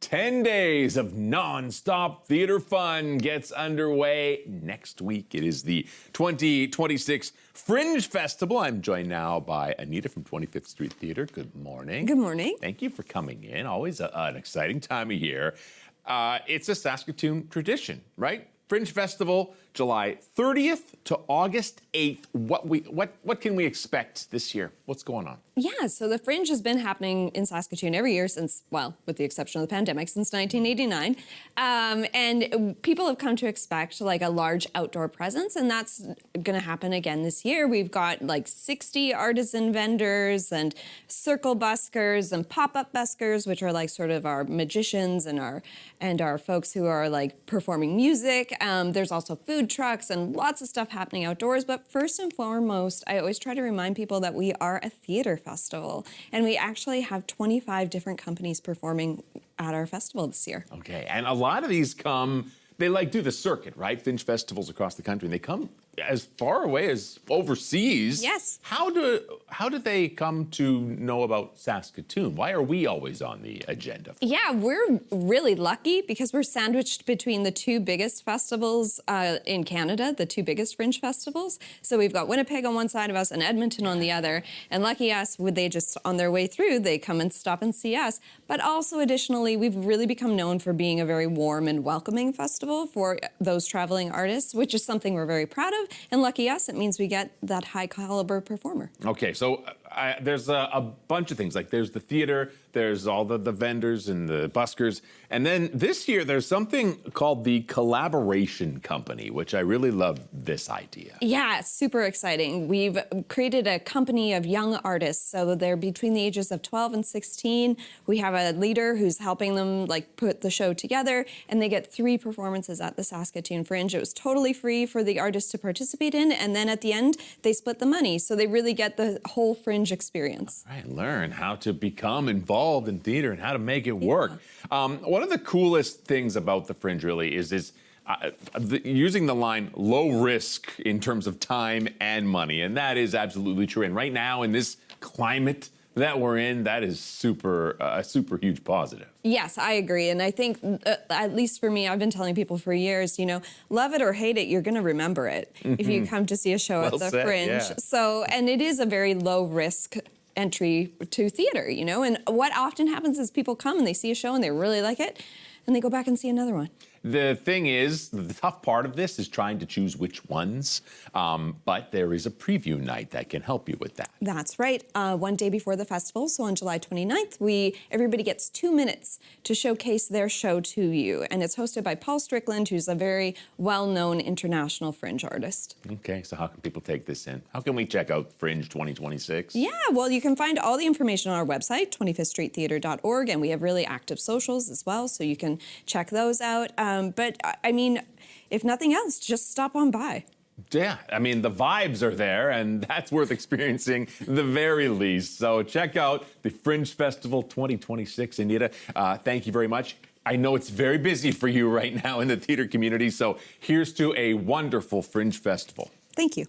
10 days of non-stop theater fun gets underway next week. It is the 2026 Fringe Festival. I'm joined now by Anita from 25th Street Theater. Good morning. Good morning. Thank you for coming in. Always an exciting time of year. It's a Saskatoon tradition, right? Fringe Festival, July 30th to August 8th. What can we expect this year? What's going on? Yeah, so the Fringe has been happening in Saskatoon every year since, well, with the exception of the pandemic, since 1989. And people have come to expect like a large outdoor presence, and that's going to happen again this year. We've got like 60 artisan vendors and circle buskers and pop-up buskers, which are like sort of our magicians and our folks who are like performing music. There's also food trucks and lots of stuff happening outdoors. But first and foremost, I always try to remind people that we are a theater festival, and we actually have 25 different companies performing at our festival this year. Okay, and a lot of these come, they like do the circuit, right? Fringe festivals across the country, and they come as far away as overseas. Yes. How do they come to know about Saskatoon? Why are we always on the agenda? Yeah, we're really lucky because we're sandwiched between the two biggest festivals in Canada, the two biggest Fringe festivals. So we've got Winnipeg on one side of us and Edmonton on the other. And lucky us, would they just on their way through, they come and stop and see us. But also additionally, we've really become known for being a very warm and welcoming festival for those traveling artists, which is something we're very proud of. And lucky us, it means we get that high caliber performer. Okay, so there's a bunch of things. Like there's the theater, there's all the vendors and the buskers. And then this year there's something called the Collaboration Company, which I really love this idea. Yeah, super exciting. We've created a company of young artists. So they're between the ages of 12 and 16. We have a leader who's helping them like put the show together, and they get 3 performances at the Saskatoon Fringe. It was totally free for the artists to participate in, and then at the end, they split the money. So they really get the whole Fringe experience. All right, learn how to become involved in theater and how to make it work. One of the coolest things about the Fringe really is using the line low risk in terms of time and money, and that is absolutely true. And right now in this climate that we're in, that is a super huge positive. Yes, I agree. And I think, at least for me, I've been telling people for years, you know, love it or hate it, you're going to remember it if you come to see a show at the Fringe. Yeah. So, and it is a very low risk entry to theater, you know, and what often happens is people come and they see a show and they really like it, and they go back and see another one. The thing is, the tough part of this is trying to choose which ones, but there is a preview night that can help you with that. That's right. One day before the festival, so on July 29th, everybody gets 2 minutes to showcase their show to you, and it's hosted by Paul Strickland, who's a very well-known international Fringe artist. Okay, so how can people take this in? How can we check out Fringe 2026? Yeah, well, you can find all the information on our website, 25thstreettheater.org, and we have really active socials as well, so you can check those out. But, I mean, if nothing else, just stop on by. Yeah, I mean, the vibes are there, and that's worth experiencing the very least. So check out the Fringe Festival 2026. Anita, thank you very much. I know it's very busy for you right now in the theater community, so here's to a wonderful Fringe Festival. Thank you.